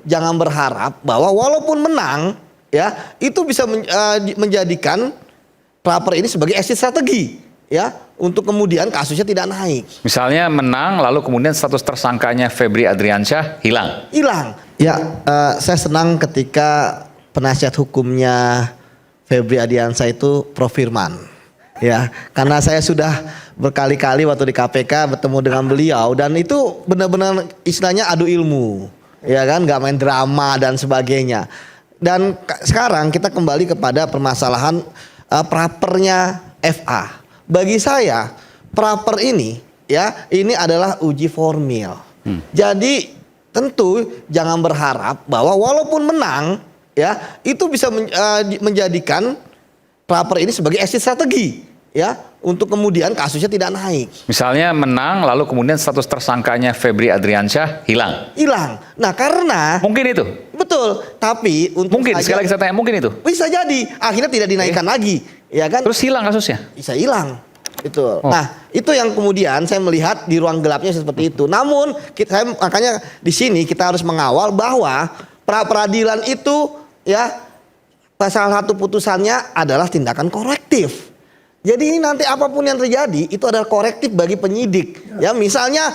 jangan berharap bahwa walaupun menang ya itu bisa menjadikan pelapor ini sebagai exit strategi ya untuk kemudian kasusnya tidak naik. Misalnya menang lalu kemudian status tersangkanya Febri Adriansyah hilang. Hilang. Ya, saya senang ketika penasihat hukumnya Febri Adriansyah itu Prof Firman. Ya, karena saya sudah berkali-kali waktu di KPK bertemu dengan beliau dan itu benar-benar istilahnya adu ilmu. Ya kan, nggak main drama dan sebagainya. Dan sekarang kita kembali kepada permasalahan prapernya FA. Bagi saya praper ini ya ini adalah uji formil. Jadi tentu jangan berharap bahwa walaupun menang ya itu bisa menjadikan praper ini sebagai exit strategi ya untuk kemudian kasusnya tidak naik. Misalnya menang lalu kemudian status tersangkanya Febri Adriansyah hilang. Hilang. Nah karena mungkin itu. Betul. Tapi untuk mungkin sekali lagi saya tanya mungkin itu. Bisa jadi akhirnya tidak dinaikkan lagi, ya kan? Terus hilang kasusnya. Bisa hilang. Betul. Nah, itu yang kemudian saya melihat di ruang gelapnya seperti itu. Namun makanya di sini kita harus mengawal bahwa pra-peradilan itu ya salah satu putusannya adalah tindakan korektif. Jadi ini nanti apapun yang terjadi itu adalah korektif bagi penyidik. Ya, misalnya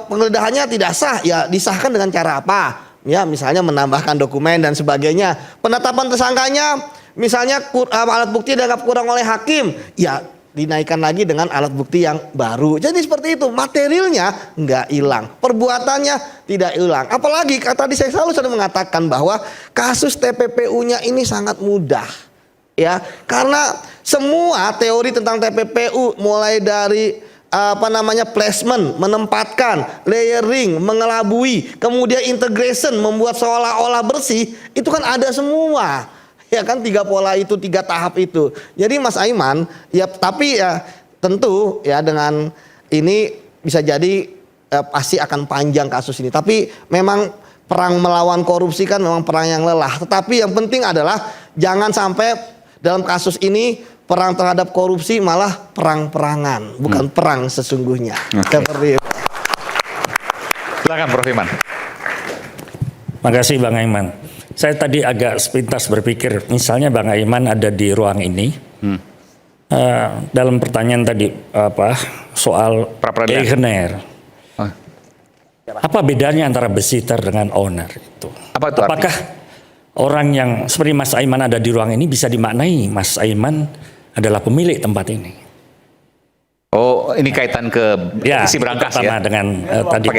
penggeledahannya tidak sah, ya disahkan dengan cara apa? Ya, misalnya menambahkan dokumen dan sebagainya. Penetapan tersangkanya misalnya alat bukti dianggap kurang oleh hakim, ya dinaikkan lagi dengan alat bukti yang baru. Jadi seperti itu, materialnya nggak hilang, perbuatannya tidak hilang. Apalagi tadi saya selalu mengatakan bahwa kasus TPPU-nya ini sangat mudah, ya karena semua teori tentang TPPU mulai dari placement, menempatkan, layering, mengelabui, kemudian integration, membuat seolah-olah bersih, itu kan ada semua. Ya kan 3 pola itu, 3 tahap itu. Jadi Mas Aiman, ya tapi ya tentu ya dengan ini bisa jadi pasti akan panjang kasus ini. Tapi memang perang melawan korupsi kan memang perang yang lelah. Tetapi yang penting adalah jangan sampai dalam kasus ini perang terhadap korupsi malah perang-perangan, bukan perang sesungguhnya. Seperti itu. Silakan Prof Iman. Makasih Bang Aiman. Saya tadi agak sepintas berpikir, misalnya Bang Aiman ada di ruang ini, dalam pertanyaan tadi soal Eigener, apa bedanya antara besitter dengan owner itu? Apakah orang yang seperti Mas Aiman ada di ruang ini bisa dimaknai Mas Aiman adalah pemilik tempat ini? Oh, ini kaitan ke isi berangkas ya? Dengan tadi.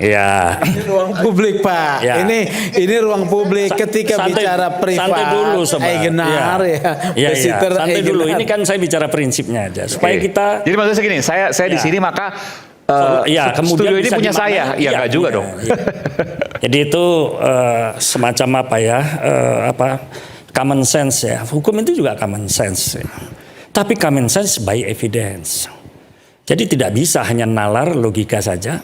Ya. Ini ruang publik Pak. Ya. Ini ruang publik ketika bicara privat. Santai dulu Eigenar ya. Santai dulu. Ini kan saya bicara prinsipnya aja supaya kita. Jadi maksudnya segini, saya di sini maka kemudian studio ini punya saya, ya enggak juga dong. Ya. Jadi itu semacam common sense ya. Hukum itu juga common sense. Ya. Tapi common sense by evidence. Jadi tidak bisa hanya nalar logika saja.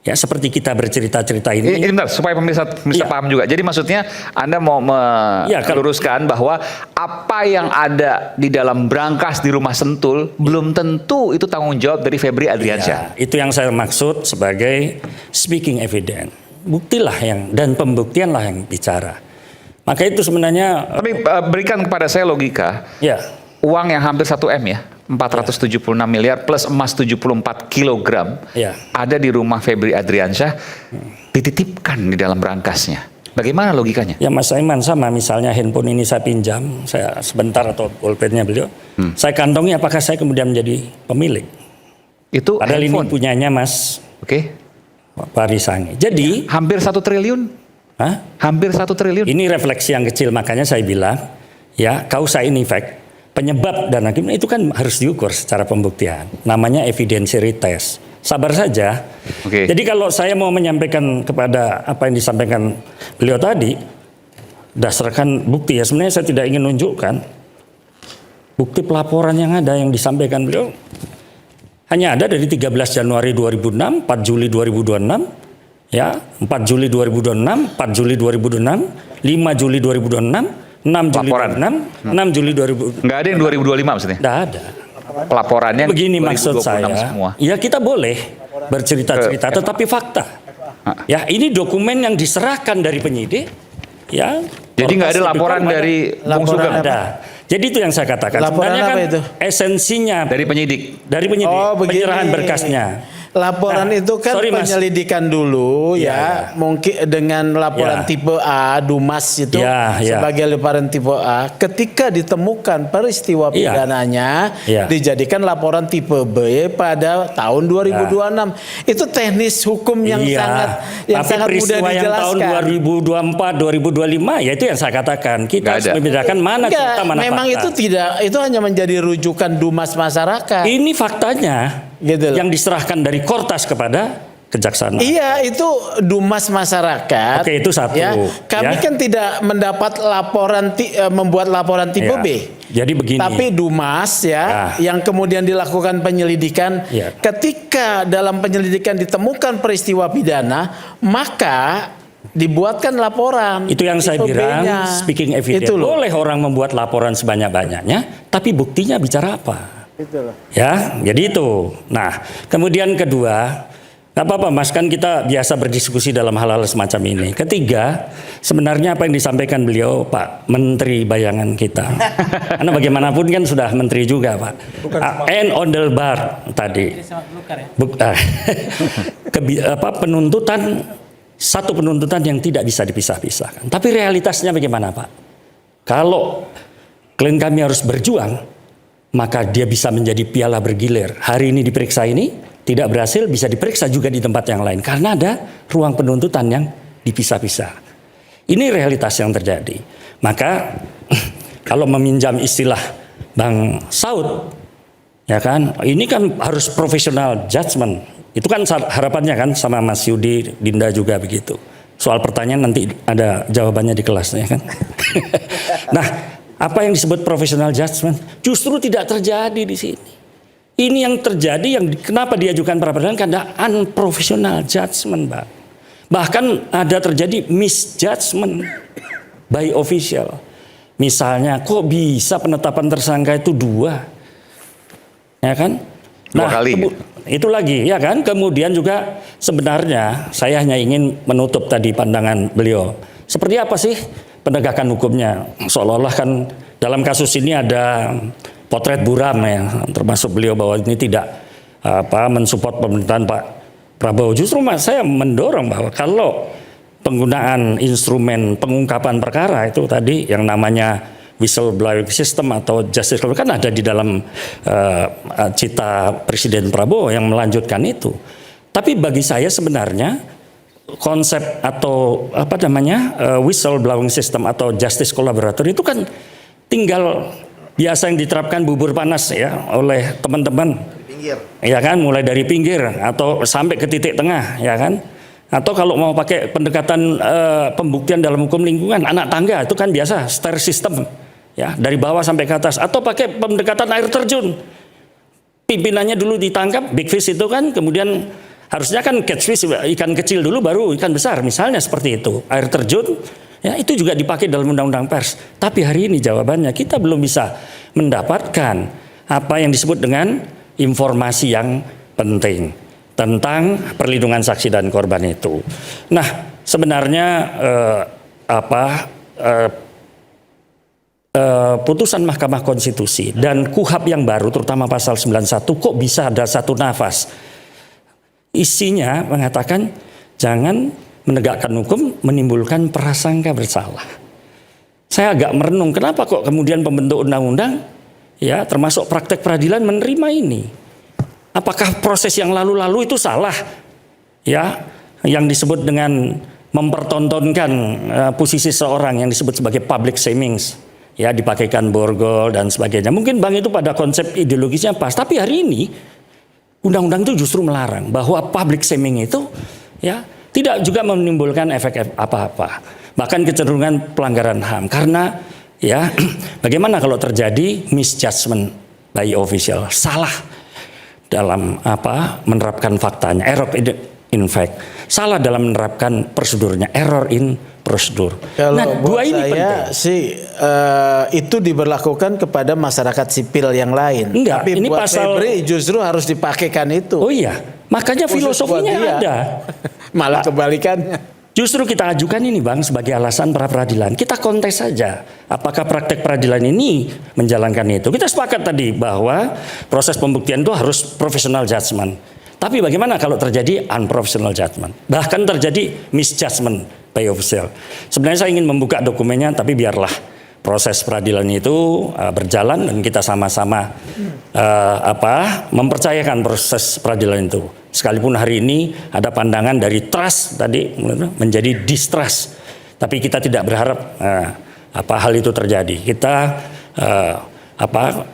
Ya seperti kita bercerita-cerita ini. Ini bentar, supaya pemirsa paham juga. Jadi maksudnya Anda mau meluruskan bahwa apa yang ada di dalam brankas di Rumah Sentul belum tentu itu tanggung jawab dari Febri Adriansyah. Ya, itu yang saya maksud sebagai speaking evidence. Buktilah dan pembuktianlah yang bicara. Maka itu sebenarnya. Tapi berikan kepada saya logika. Ya. Uang yang hampir 1 M ya, 476 miliar plus emas 74 kilogram ada di rumah Febri Adriansyah, dititipkan di dalam berangkasnya. Bagaimana logikanya? Ya Mas Aiman sama, misalnya handphone ini saya pinjam, saya sebentar atau pulpennya beliau, saya kantongi apakah saya kemudian menjadi pemilik? Itu padahal handphone. Ini punyanya Mas Parisangi. Jadi hampir 1 triliun. Hampir 1 triliun. Ini refleksi yang kecil, makanya saya bilang ya cause and effect. Penyebab dan akibat itu kan harus diukur secara pembuktian. Namanya evidentiary test. Sabar saja. Jadi kalau saya mau menyampaikan kepada apa yang disampaikan beliau tadi, dasarkan bukti ya. Sebenarnya saya tidak ingin menunjukkan bukti pelaporan yang ada yang disampaikan beliau. Hanya ada dari 13 Januari 2006, 4 Juli 2026, ya 4 Juli 2026, 4 Juli 2026, 5 Juli 2026. 6 Juli 2006, 6 Juli 2000. Nggak ada yang 2025 maksudnya? Nggak ada. Pelaporannya begini maksud saya, semua. Ya kita boleh bercerita-cerita, tetapi fakta. Ya, ini dokumen yang diserahkan dari penyidik. Ya. Jadi nggak ada laporan dari Bung Sugeng? Ada. Jadi itu yang saya katakan. Laporan sebenarnya kan apa itu? esensinya Dari penyidik. dari penyidik, Oh, begini. penyerahan berkasnya. Laporan Nah, itu kan sorry, Mas. penyelidikan dulu Ya. mungkin dengan laporan Ya. tipe A, Dumas itu Ya. sebagai laporan tipe A. Ketika ditemukan peristiwa Ya. pidananya, Ya. dijadikan laporan tipe B pada tahun 2026. Itu teknis hukum yang sangat Tapi mudah peristiwa yang tahun dijelaskan. 2024, 2025, ya itu yang saya katakan. Kita Nggak harus ada. membedakan mana Enggak, cerita, mana memang fakta. itu tidak, itu hanya menjadi rujukan Dumas masyarakat. Ini faktanya Gitu loh. yang diserahkan dari Kortas kepada kejaksaan. Iya, itu Dumas masyarakat. Oke, itu satu. Ya, kami Ya. kan tidak mendapat laporan membuat laporan tipe Ya. B. Jadi begini. Tapi Dumas Ya. yang kemudian dilakukan penyelidikan, Ya. ketika dalam penyelidikan ditemukan peristiwa pidana, maka dibuatkan laporan. Itu yang saya tipe bilang, B-nya. speaking evidence. Itu loh. Boleh orang membuat laporan sebanyak-banyaknya, tapi buktinya bicara apa? Itu loh. Ya, jadi itu. Nah, kemudian kedua, nggak apa-apa Mas, kan kita biasa berdiskusi dalam hal-hal semacam ini. Ketiga, sebenarnya apa yang disampaikan beliau Pak Menteri bayangan kita. Karena bagaimanapun kan sudah menteri juga Pak. And on the bar tadi. Penuntutan, satu penuntutan yang tidak bisa dipisah-pisahkan. Tapi realitasnya bagaimana Pak? Kalau klien kami harus berjuang, maka dia bisa menjadi piala bergilir. Hari ini diperiksa ini, tidak berhasil, bisa diperiksa juga di tempat yang lain. Karena ada ruang penuntutan yang dipisah-pisah. Ini realitas yang terjadi. Maka kalau meminjam istilah Bang Saud, ya kan, ini kan harus professional judgment. Itu kan harapannya kan sama Mas Yudi, Dinda juga begitu. Soal pertanyaan nanti ada jawabannya di kelas, ya kan. Nah, apa yang disebut professional judgment justru tidak terjadi di sini. Ini yang terjadi, yang kenapa diajukan pra peradilan karena unprofessional judgment, Pak. Bahkan ada terjadi misjudgment by official. Misalnya, kok bisa penetapan tersangka itu 2? Ya kan? Dua kali. Itu lagi, ya kan? Kemudian juga sebenarnya saya hanya ingin menutup tadi pandangan beliau. Seperti apa sih penegakan hukumnya? Seolah-olah kan dalam kasus ini ada potret buram ya, termasuk beliau bahwa ini tidak mensupport pemerintahan Pak Prabowo. Justru saya mendorong bahwa kalau penggunaan instrumen pengungkapan perkara itu tadi yang namanya whistleblowing system atau justice kan ada di dalam cita Presiden Prabowo yang melanjutkan itu. Tapi bagi saya sebenarnya konsep atau whistleblowing system atau justice collaborator itu kan tinggal biasa yang diterapkan bubur panas ya oleh teman-teman, ya kan, mulai dari pinggir atau sampai ke titik tengah, ya kan. Atau kalau mau pakai pendekatan pembuktian dalam hukum lingkungan, anak tangga itu kan biasa stair system, ya, dari bawah sampai ke atas. Atau pakai pendekatan air terjun, pimpinannya dulu ditangkap, big fish itu kan, kemudian harusnya kan catch fish, ikan kecil dulu baru ikan besar, misalnya seperti itu. Air terjun, ya, itu juga dipakai dalam undang-undang pers. Tapi hari ini jawabannya kita belum bisa mendapatkan apa yang disebut dengan informasi yang penting tentang perlindungan saksi dan korban itu. Nah, sebenarnya putusan Mahkamah Konstitusi dan KUHAP yang baru, terutama pasal 91, kok bisa ada satu nafas? Isinya mengatakan jangan menegakkan hukum menimbulkan prasangka bersalah. Saya agak merenung, kenapa kok kemudian pembentuk undang-undang, ya, termasuk praktek peradilan menerima ini? Apakah proses yang lalu-lalu itu salah? Ya, yang disebut dengan mempertontonkan posisi seorang yang disebut sebagai public shaming, ya, dipakaikan borgol dan sebagainya. Mungkin Bang itu pada konsep ideologisnya pas, tapi hari ini undang-undang itu justru melarang bahwa public shaming itu, ya, tidak juga menimbulkan efek apa-apa, bahkan kecenderungan pelanggaran HAM. Karena, ya, bagaimana kalau terjadi misjudgment by official, salah dalam menerapkan faktanya, error in fact, salah dalam menerapkan prosedurnya, error in prosedur. Kalau nah, dua ini saya penting. sih itu diberlakukan kepada masyarakat sipil yang lain. Enggak, tapi ini buat pasal Febri justru harus dipakaikan itu. Oh iya, Makanya filosofinya ada. Malah kebalikannya. Justru kita ajukan ini Bang sebagai alasan pra peradilan. Kita kontes saja. Apakah praktek peradilan ini menjalankan itu? Kita sepakat tadi bahwa proses pembuktian itu harus professional judgment. Tapi bagaimana kalau terjadi unprofessional judgment? Bahkan terjadi misjudgment by official. Sebenarnya saya ingin membuka dokumennya, tapi biarlah proses peradilan itu berjalan dan kita sama-sama mempercayakan proses peradilan itu. Sekalipun hari ini ada pandangan dari trust tadi menjadi distrust, tapi kita tidak berharap hal itu terjadi. Kita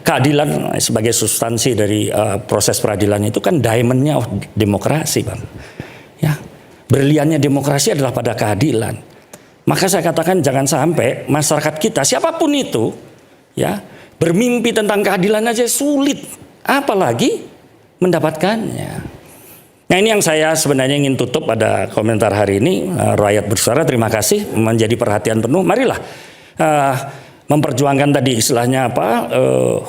keadilan sebagai substansi dari proses peradilan itu kan diamondnya demokrasi, Bang. Ya, berliannya demokrasi adalah pada keadilan. Maka saya katakan jangan sampai masyarakat kita siapapun itu ya bermimpi tentang keadilan aja sulit, apalagi mendapatkannya. Nah, ini yang saya sebenarnya ingin tutup pada komentar hari ini. Rakyat bersuara, terima kasih menjadi perhatian penuh. Marilah memperjuangkan tadi istilahnya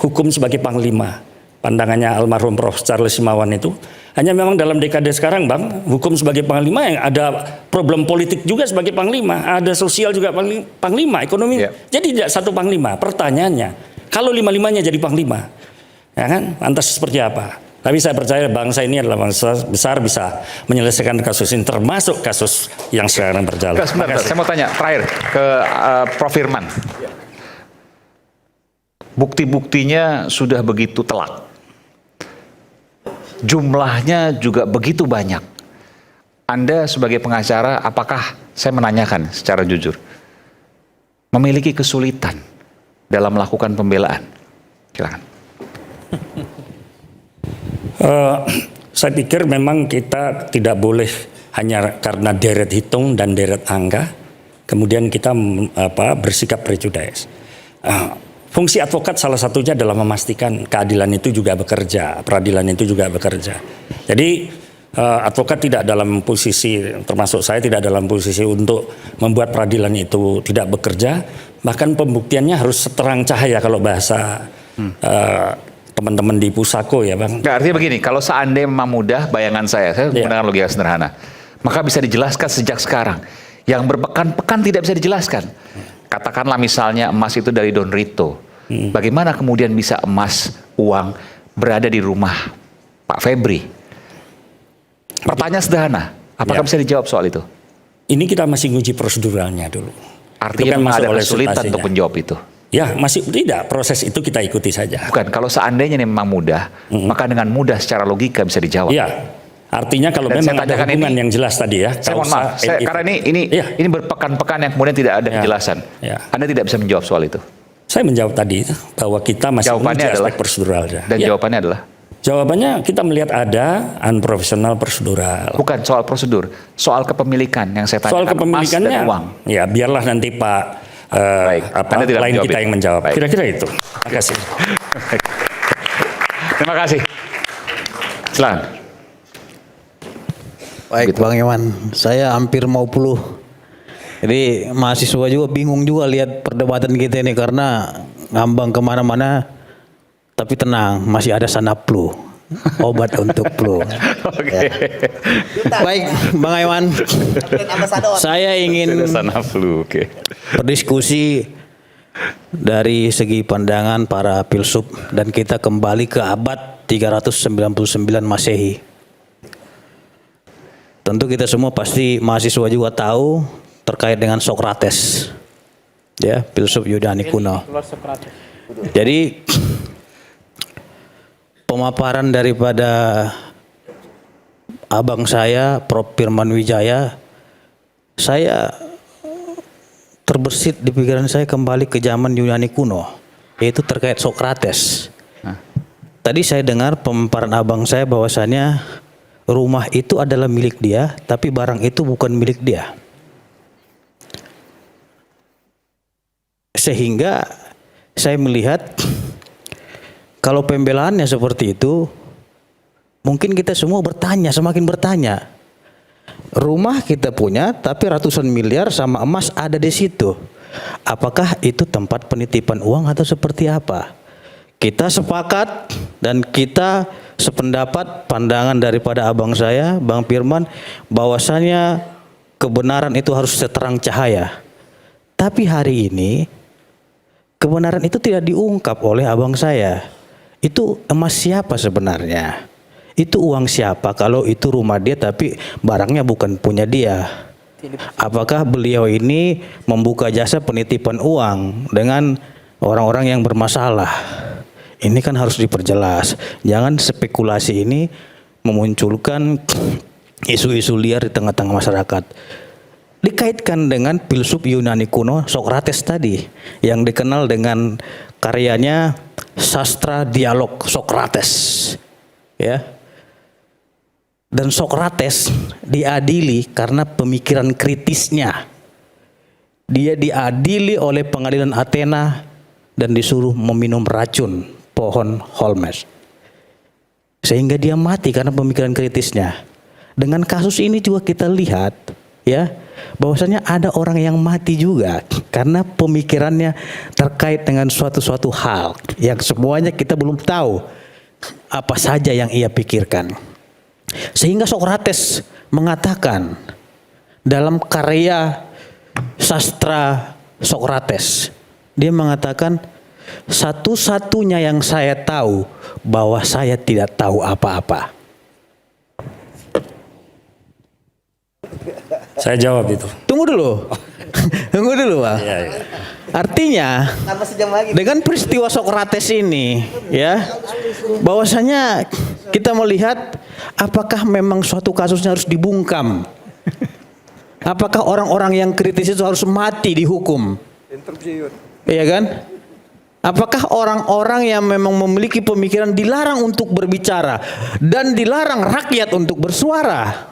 hukum sebagai panglima. Pandangannya almarhum Prof. Charles Simawan itu. Hanya memang dalam dekade sekarang Bang, hukum sebagai panglima yang ada problem politik juga sebagai panglima, ada sosial juga panglima, ekonomi. Yeah. Jadi tidak satu panglima. Pertanyaannya, kalau lima-limanya jadi panglima, ya kan? Lantas seperti apa? Tapi saya percaya bangsa ini adalah bangsa besar, bisa menyelesaikan kasus ini, termasuk kasus yang sekarang berjalan. Sebentar, saya mau tanya terakhir ke Prof. Firman. Bukti-buktinya sudah begitu telak. Jumlahnya juga begitu banyak. Anda sebagai pengacara, apakah saya menanyakan secara jujur, memiliki kesulitan dalam melakukan pembelaan? Silakan. Saya pikir memang kita tidak boleh hanya karena deret hitung dan deret angka, kemudian kita bersikap prejudis. Fungsi advokat salah satunya adalah memastikan keadilan itu juga bekerja, peradilan itu juga bekerja. Jadi advokat tidak dalam posisi, termasuk saya tidak dalam posisi untuk membuat peradilan itu tidak bekerja, bahkan pembuktiannya harus seterang cahaya kalau bahasa teman-teman di Pusako ya Bang. Nggak, artinya begini, kalau seandainya memang mudah, bayangan saya menggunakan logika sederhana, maka bisa dijelaskan sejak sekarang. Yang berpekan-pekan tidak bisa dijelaskan. Katakanlah misalnya emas itu dari Don Rito. Bagaimana kemudian bisa emas, uang berada di rumah Pak Febri? Pertanyaan sederhana, apakah bisa dijawab soal itu? Ini kita masih nguji proseduralnya dulu. Artinya kan ada kesulitan untuk menjawab itu? Ya, masih tidak. Proses itu kita ikuti saja. Bukan, kalau seandainya memang mudah, maka dengan mudah secara logika bisa dijawab. Iya. Artinya kalau memang ada hubungan yang jelas tadi ya. Saya mohon maaf, karena ini berpekan-pekan yang kemudian tidak ada kejelasan. Ya. Anda tidak bisa menjawab soal itu. Saya menjawab tadi bahwa kita masih menguji aspek proseduralnya. Dan jawabannya adalah? Jawabannya kita melihat ada unprofessional prosedural. Bukan soal prosedur, soal kepemilikan yang saya tanyakan. Soal kepemilikannya, emas dan uang. Ya biarlah nanti Pak lain kita yang menjawab. Kira-kira itu. Terima kasih. Terima kasih. Silakan. Baik Bang Iwan, saya hampir mau puluh. Jadi mahasiswa juga bingung juga lihat perdebatan kita ini karena ngambang kemana-mana. Tapi tenang, masih ada Sanaplu, obat untuk flu. Okay. Ya. Baik Bang Iwan, saya ingin berdiskusi dari segi pandangan para filsuf dan kita kembali ke abad 399 Masehi. Tentu kita semua pasti mahasiswa juga tahu terkait dengan Sokrates, ya, filsuf Yunani kuno. Jadi pemaparan daripada abang saya, Prof. Firman Wijaya, saya terbersit di pikiran saya kembali ke zaman Yunani kuno, yaitu terkait Sokrates. Tadi saya dengar pemaparan abang saya bahwasannya rumah itu adalah milik dia, tapi barang itu bukan milik dia. Sehingga saya melihat kalau pembelaannya seperti itu, mungkin kita semua bertanya, semakin bertanya. Rumah kita punya, tapi ratusan miliar sama emas ada di situ. Apakah itu tempat penitipan uang atau seperti apa? Kita sepakat dan kita sependapat pandangan daripada abang saya, Bang Firman, bahwasanya kebenaran itu harus seterang cahaya. Tapi hari ini kebenaran itu tidak diungkap oleh abang saya. Itu emas siapa sebenarnya? Itu uang siapa kalau itu rumah dia tapi barangnya bukan punya dia? Apakah beliau ini membuka jasa penitipan uang dengan orang-orang yang bermasalah? Ini kan harus diperjelas. Jangan spekulasi ini memunculkan isu-isu liar di tengah-tengah masyarakat. Dikaitkan dengan filsuf Yunani kuno Sokrates tadi yang dikenal dengan karyanya Sastra Dialog Sokrates, ya. Dan Sokrates diadili karena pemikiran kritisnya. Dia diadili oleh pengadilan Athena dan disuruh meminum racun pohon Holmes. Sehingga dia mati karena pemikiran kritisnya. Dengan kasus ini juga kita lihat, ya, bahwasanya ada orang yang mati juga karena pemikirannya terkait dengan suatu hal yang semuanya kita belum tahu apa saja yang ia pikirkan. Sehingga Sokrates mengatakan dalam karya Sastra Sokrates, dia mengatakan, satu-satunya yang saya tahu bahwa saya tidak tahu apa-apa. Saya jawab itu. Tunggu dulu. Tunggu dulu, Bang. Ya, ya. Artinya dengan peristiwa Sokrates ini, ya, bahwasanya kita melihat apakah memang suatu kasusnya harus dibungkam? Apakah orang-orang yang kritis itu harus mati dihukum? Iya kan? Apakah orang-orang yang memang memiliki pemikiran dilarang untuk berbicara dan dilarang rakyat untuk bersuara?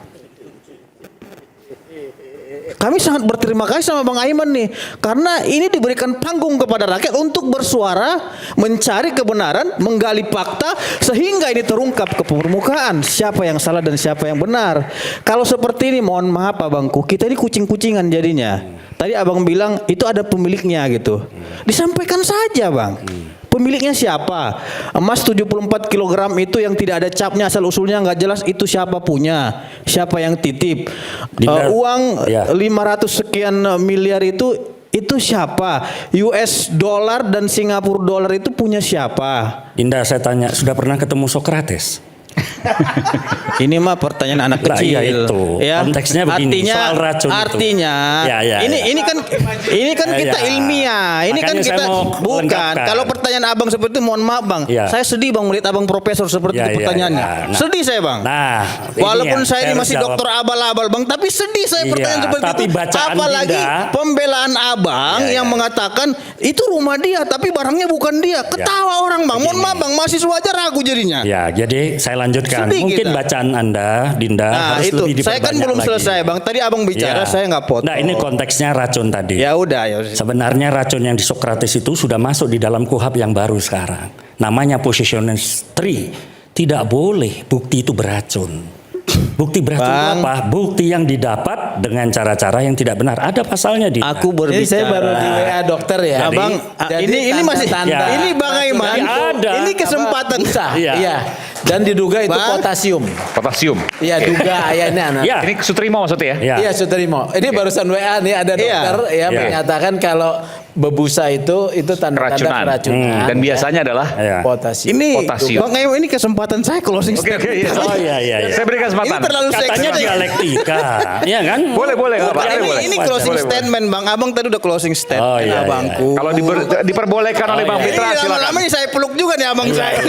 Kami sangat berterima kasih sama Bang Aiman nih, karena ini diberikan panggung kepada rakyat untuk bersuara, mencari kebenaran, menggali fakta, sehingga ini terungkap ke permukaan siapa yang salah dan siapa yang benar. Kalau seperti ini, mohon maaf Abangku, kita ini kucing-kucingan jadinya. Tadi Abang bilang itu ada pemiliknya gitu. Disampaikan saja, Bang. Pemiliknya siapa? Emas 74 kg itu yang tidak ada capnya, asal usulnya nggak jelas, itu siapa punya? Siapa yang titip? Uang ya, 500 sekian miliar itu siapa? US dollar dan Singapura dollar itu punya siapa? Dinda, saya tanya, sudah pernah ketemu Sokrates? Ini mah pertanyaan anak kecil. Iya itu. Ya. Konteksnya begini, soal racun artinya, ini kan kita ilmiah. Ini kan kita bukan. Kalau pertanyaan Abang seperti itu, mohon maaf Bang. Ya. Saya sedih Bang melihat Abang profesor seperti itu pertanyaannya. Nah, sedih saya Bang. Nah, walaupun saya ini harus masih jawab. dokter abal-abal Bang, tapi sedih saya pertanyaan seperti tapi itu. bacaan Apalagi Dinda, pembelaan Abang yang mengatakan itu rumah dia, tapi barangnya bukan dia. Ketawa orang Bang. Mohon maaf Bang, mahasiswa aja ragu jadinya. Ya, jadi saya lanjutkan. Sedih Mungkin kita. bacaan Anda, Dinda, harus itu lebih saya kan diperbanyak belum lagi. selesai Bang. Tadi Abang bicara, saya nggak potong. Nah, ini konteksnya racun tadi. Ya udah. Sebenarnya racun yang di Sokrates itu sudah masuk di dalam KUHP yang baru sekarang. Namanya Possessioners 3. Tidak boleh bukti itu beracun. Bukti beracun itu apa? Bukti yang didapat dengan cara-cara yang tidak benar. Ada pasalnya di. Aku Jadi saya berbicara. baru di WA dokter ya. Jadi- Abang, ini masih tanda-tanda. ini Bang Aiman. Jadi ada. Ini kesempatan. Iya. Iya. Dan diduga itu Bang. potasium. Potasium. Iya, duga ayahnya anak. Ya. Ini Sutrimo maksudnya ya? Ya. Iya, Sutrimo. Ini barusan WA nih ada dokter Iya. menyatakan kalau bebusa itu tanda-tanda Keracunan. keracunan. Dan biasanya adalah Ya. potasium. Ini Potasium. Bang Aiman, ini kesempatan saya closing Oke, statement. iya. Oh iya. Saya berikan Ini kesempatan. terlalu Katanya seksi. dialektika. Iya kan? Boleh, nggak apa-apa. Ini closing Boleh. statement Bang. Abang tadi udah closing statement Oh, iya, Abangku. Kalau diperbolehkan oleh Bang Ini Fitra, silakan. lama-lama ini saya peluk juga nih Abang saya.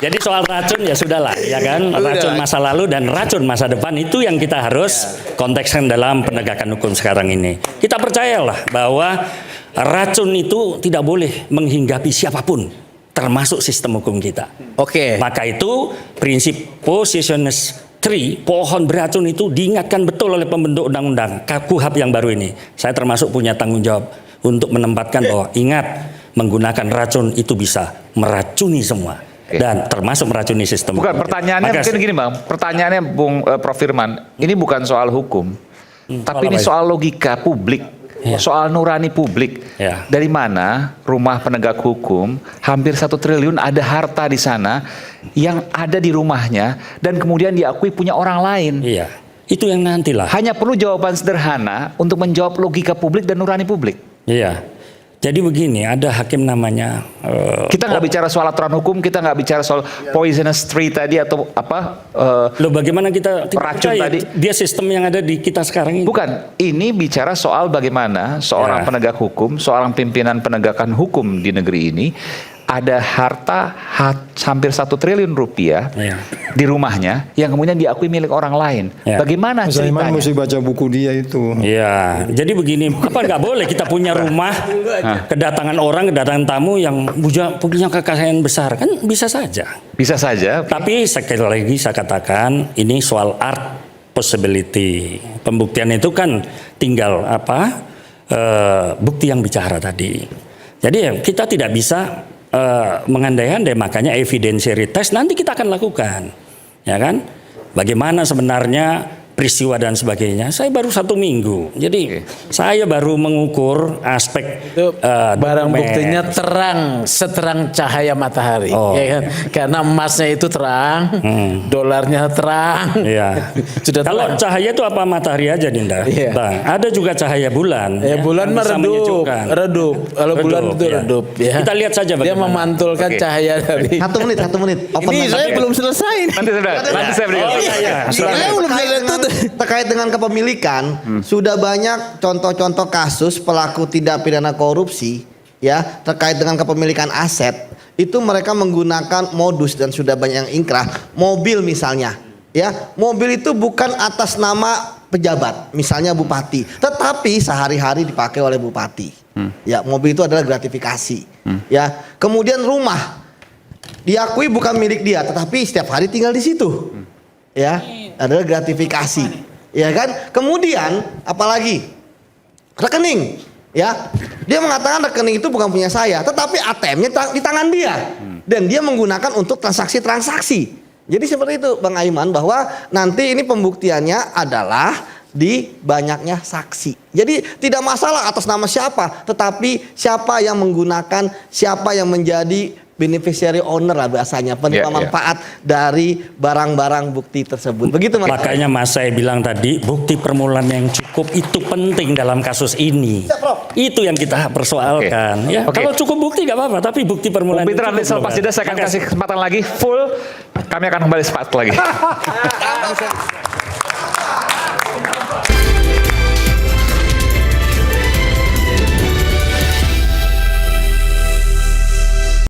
Jadi soal racun ya sudahlah, ya kan? Udah. Racun masa lalu dan racun masa depan itu yang kita harus kontekskan dalam penegakan hukum sekarang ini. Kita percayalah bahwa racun itu tidak boleh menghinggapi siapapun, termasuk sistem hukum kita. Oke. Maka itu prinsip Possessioners 3, pohon beracun itu diingatkan betul oleh pembentuk undang-undang KUHP yang baru ini. Saya termasuk punya tanggung jawab untuk menempatkan bahwa ingat, menggunakan racun itu bisa meracuni semua. Dan termasuk meracuni sistem. Bukan, hukum. pertanyaannya Maka- mungkin gini Bang. Pertanyaannya Bung Prof Firman, ini bukan soal hukum. Tapi soal ini apa soal logika publik. soal nurani publik. Ya. Dari mana rumah penegak hukum hampir 1 triliun ada harta di sana yang ada di rumahnya dan kemudian diakui punya orang lain. Iya. Itu yang nantilah. Hanya perlu jawaban sederhana untuk menjawab logika publik dan nurani publik. Iya. Jadi begini, ada hakim namanya Kita nggak bicara soal aturan hukum, kita nggak bicara soal poisonous tree tadi atau apa. loh bagaimana kita Racun percaya tadi. dia sistem yang ada di kita sekarang ini. Bukan, ini bicara soal bagaimana seorang Ya. penegak hukum, seorang pimpinan penegakan hukum di negeri ini ada harta hampir 1 triliun rupiah Ya. di rumahnya yang kemudian diakui milik orang lain. Ya. Bagaimana Mas Saiman ceritanya? mesti baca buku dia itu. Iya, jadi begini, apa nggak boleh kita punya rumah, kedatangan orang, kedatangan tamu yang punya kekayaan besar, kan bisa saja. Bisa saja. Tapi sekali lagi saya katakan, ini soal art possibility. Pembuktian itu kan tinggal bukti yang bicara tadi. Jadi ya, kita tidak bisa mengandai-andai, makanya evidentiary test nanti kita akan lakukan, ya kan? Bagaimana sebenarnya peristiwa dan sebagainya. Saya baru 1 minggu, jadi saya baru mengukur aspek Itu barang dokumen. buktinya terang, seterang cahaya matahari. Oh. Ya kan? Karena emasnya itu terang, dolarnya terang. Iya. Sudah Kalau terang. cahaya itu apa matahari aja, Dinda? Iya. Bang, ada juga cahaya bulan. Ya, bulan yang mah bisa redup, menyejukkan. redup. Kalau bulan itu ya. redup, ya. Kita lihat saja Dia bagaimana. memantulkan Oke. cahaya dari. 1 menit. Open Ini mic. saya belum selesai nih. Nanti saya berikan. Oh iya, iya. Saya terkait dengan kepemilikan, sudah banyak contoh-contoh kasus pelaku tindak pidana korupsi ya terkait dengan kepemilikan aset. Itu mereka menggunakan modus dan sudah banyak yang ingkrah. Mobil misalnya, ya. Mobil itu bukan atas nama pejabat, misalnya bupati, tetapi sehari-hari dipakai oleh bupati. Ya, mobil itu adalah gratifikasi. Ya. Kemudian rumah diakui bukan milik dia, tetapi setiap hari tinggal di situ. Ya, adalah gratifikasi. Ya kan? Kemudian apalagi? Rekening. Ya. Dia mengatakan rekening itu bukan punya saya, tetapi ATM-nya di tangan dia. Dan dia menggunakan untuk transaksi-transaksi. Jadi seperti itu Bang Aiman, bahwa nanti ini pembuktiannya adalah di banyaknya saksi. Jadi tidak masalah atas nama siapa, tetapi siapa yang menggunakan, siapa yang menjadi beneficiary owner lah bahasanya, penerima manfaat dari barang-barang bukti tersebut. Begitu Mas. Makanya Mas saya bilang tadi, bukti permulaan yang cukup itu penting dalam kasus ini. Itu yang kita persoalkan. Ya, Oke. kalau cukup bukti nggak apa-apa, tapi bukti permulaan. Bung Peter, itu nanti cukup, selepas Bang. jeda saya akan kasih kesempatan lagi full. Kami akan kembali sepat lagi.